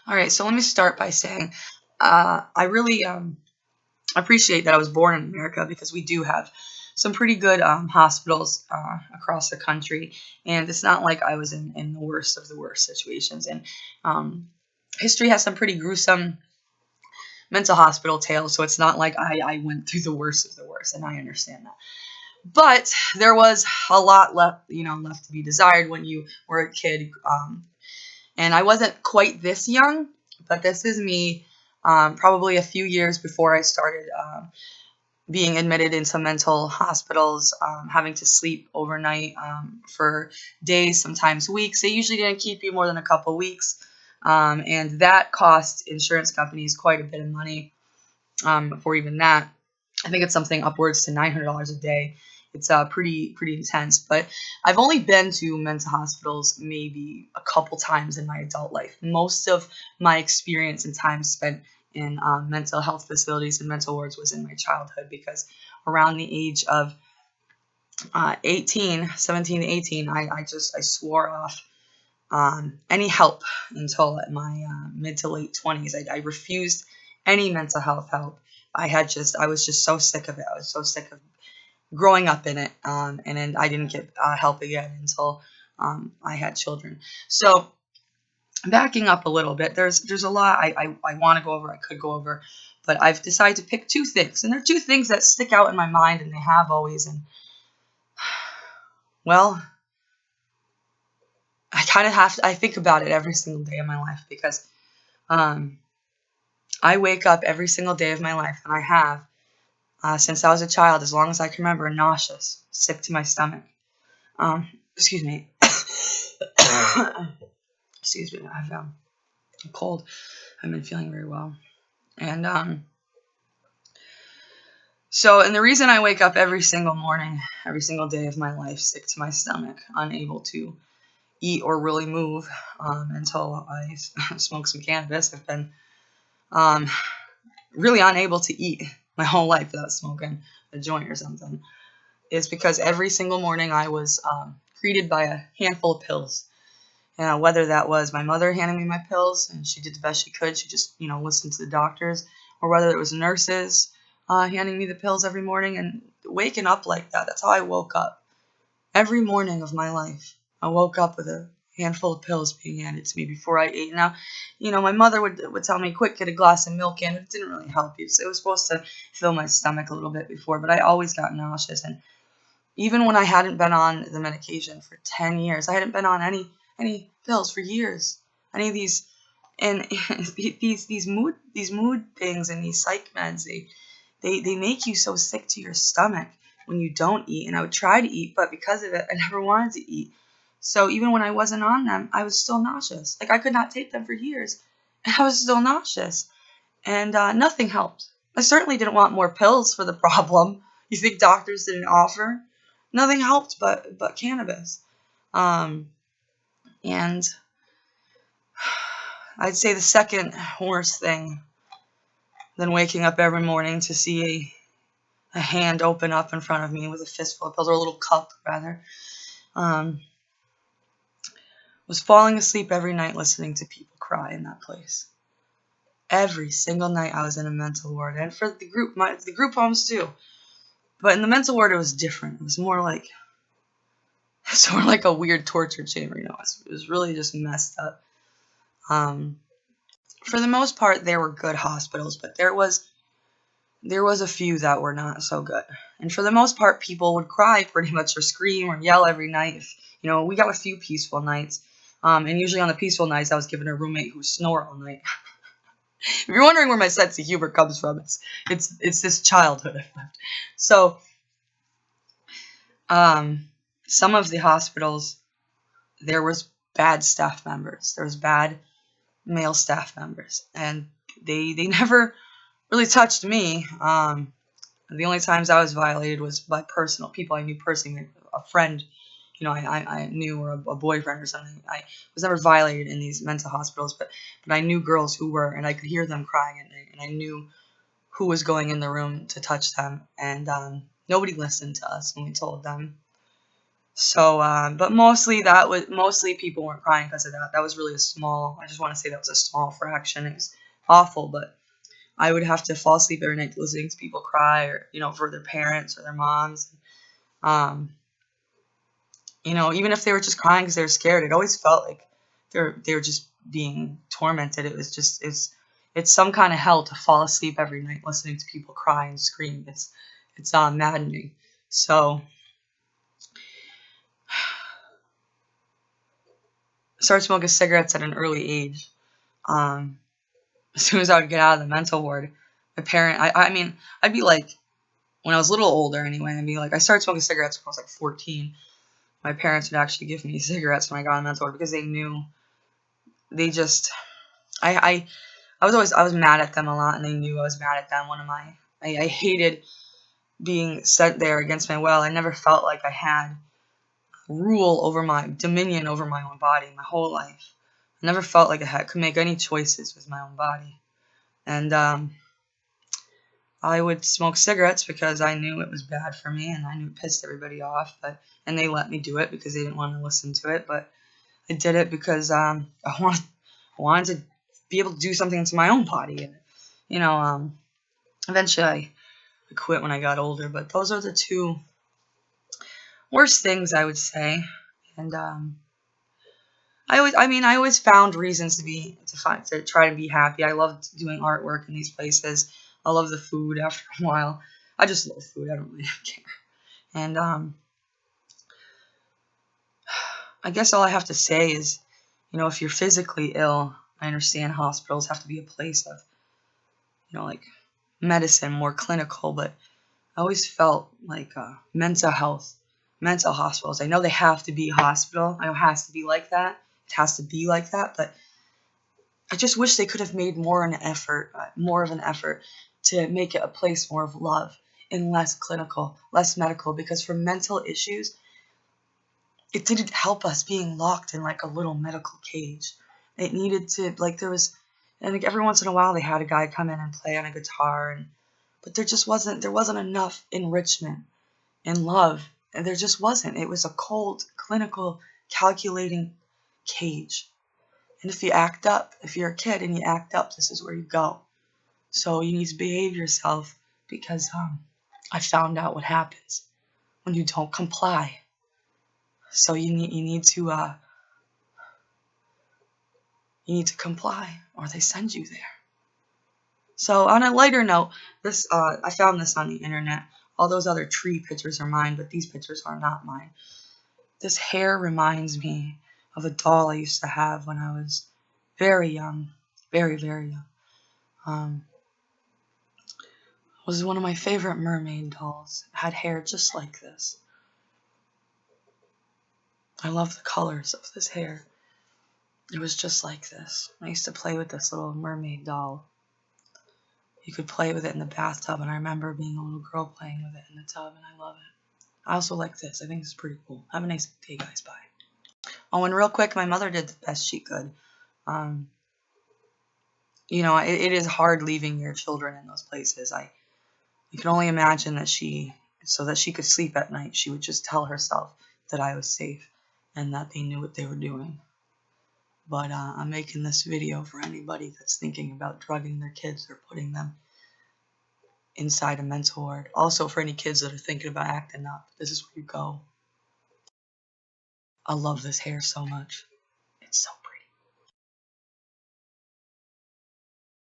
All right, so let me start by saying I really appreciate that I was born in America because we do have some pretty good hospitals across the country, and it's not like I was in the worst of the worst situations. And um, history has some pretty gruesome mental hospital tales, so it's not like I went through the worst of the worst, and I understand that. But there was a lot left to be desired when you were a kid. And I wasn't quite this young, but this is me probably a few years before I started being admitted into mental hospitals, having to sleep overnight for days, sometimes weeks. They usually didn't keep you more than a couple weeks. And that cost insurance companies quite a bit of money for even that. I think it's something upwards to $900 a day. It's pretty intense. But I've only been to mental hospitals maybe a couple times in my adult life. Most of my experience and time spent in mental health facilities and mental wards was in my childhood, because around the age of 17 to 18, I swore off any help until my mid to late 20s. I refused any mental health help. I was just so sick of it. I was so sick of growing up in it, and then I didn't get help again until I had children. So backing up a little bit, there's a lot I want to go over, I could go over, but I've decided to pick two things, and they're two things that stick out in my mind, and they have always. And well, I think about it every single day of my life, because um, I wake up every single day of my life, and I have since I was a child, as long as I can remember, nauseous, sick to my stomach. Excuse me. Excuse me. I've a cold. I've been feeling very well, and and the reason I wake up every single morning, every single day of my life, sick to my stomach, unable to eat or really move until I smoke some cannabis. I've been um, really unable to eat my whole life without smoking a joint or something. Is because every single morning I was greeted by a handful of pills. Whether that was my mother handing me my pills, and she did the best she could, she just, listened to the doctors, or whether it was nurses handing me the pills every morning, and waking up like that. That's how I woke up. Every morning of my life, I woke up with a handful of pills being handed to me before I ate. Now, my mother would tell me, quick, get a glass of milk in. It didn't really help you. So it was supposed to fill my stomach a little bit before, but I always got nauseous. And even when I hadn't been on the medication for 10 years, I hadn't been on any pills for years. Any of these, and these mood things and these psych meds, they make you so sick to your stomach when you don't eat. And I would try to eat, but because of it, I never wanted to eat. So even when I wasn't on them, I was still nauseous. Like, I could not take them for years, and I was still nauseous. And nothing helped. I certainly didn't want more pills for the problem. You think doctors didn't offer? Nothing helped but cannabis. Um, and I'd say the second worst thing than waking up every morning to see a hand open up in front of me with a fistful of pills, or a little cup rather, um, was falling asleep every night listening to people cry in that place. Every single night I was in a mental ward, and for the group homes too. But in the mental ward, it was different. It was more like a weird torture chamber. It was really just messed up. For the most part, there were good hospitals, but there was a few that were not so good. And for the most part, people would cry pretty much, or scream or yell every night. We got a few peaceful nights, and usually on the peaceful nights, I was given a roommate who snored all night. If you're wondering where my sense of humor comes from, it's this childhood I've lived. So, some of the hospitals, there was bad staff members. There was bad male staff members, and they never really touched me. The only times I was violated was by personal people I knew personally, a friend, I knew, or a boyfriend or something. I was never violated in these mental hospitals, but I knew girls who were, and I could hear them crying at night, and I knew who was going in the room to touch them, and nobody listened to us when we told them. So, but mostly people weren't crying because of that. That was really a small. I just want to say that was a small fraction. It was awful, but I would have to fall asleep every night listening to people cry, or for their parents or their moms. Um, even if they were just crying because they were scared, it always felt like they were just being tormented. It was just it's some kind of hell to fall asleep every night listening to people cry and scream. It's maddening. So I started smoking cigarettes at an early age. Um, as soon as I would get out of the mental ward, I mean, I'd be like, when I was a little older anyway, I'd be like, I started smoking cigarettes when I was like 14. My parents would actually give me cigarettes when I got on the mental ward because they knew, they just, I was mad at them a lot, and they knew I was mad at them. I hated being sent there against my will. I never felt like I had dominion over my own body my whole life. I never felt like could make any choices with my own body. And I would smoke cigarettes because I knew it was bad for me, and I knew it pissed everybody off. And they let me do it because they didn't want to listen to it. But I did it because I wanted to be able to do something to my own body. And eventually I quit when I got older. But those are the two worst things, I would say. And I always found reasons to try to be happy. I loved doing artwork in these places. I love the food after a while. I just love food. I don't really care. And I guess all I have to say is, if you're physically ill, I understand hospitals have to be a place of, like medicine, more clinical, but I always felt like mental hospitals. I know they have to be hospital. I know it has to be like that. It has to be like that, but I just wish they could have made more of an effort to make it a place more of love and less clinical, less medical, because for mental issues, it didn't help us being locked in like a little medical cage. It needed to, like, and like every once in a while they had a guy come in and play on a guitar, but there wasn't enough enrichment and love, and there just wasn't. It was a cold, clinical, calculating cage. And if you're a kid and you act up, this is where you go. So you need to behave yourself, because I found out what happens when you don't comply. So you need to comply, or they send you there. So on a lighter note, I found this on the internet. All those other tree pictures are mine, but these pictures are not mine. This hair reminds me of a doll I used to have when I was very young, very, very young. It was one of my favorite mermaid dolls. It had hair just like this. I love the colors of this hair. It was just like this. I used to play with this little mermaid doll. You could play with it in the bathtub, and I remember being a little girl playing with it in the tub, and I love it. I also like this. I think it's pretty cool. Have a nice day, guys. Bye. Oh, and real quick, my mother did the best she could. It is hard leaving your children in those places. I can only imagine that so that she could sleep at night, she would just tell herself that I was safe and that they knew what they were doing. But I'm making this video for anybody that's thinking about drugging their kids or putting them inside a mental ward. Also for any kids that are thinking about acting up, this is where you go. I love this hair so much.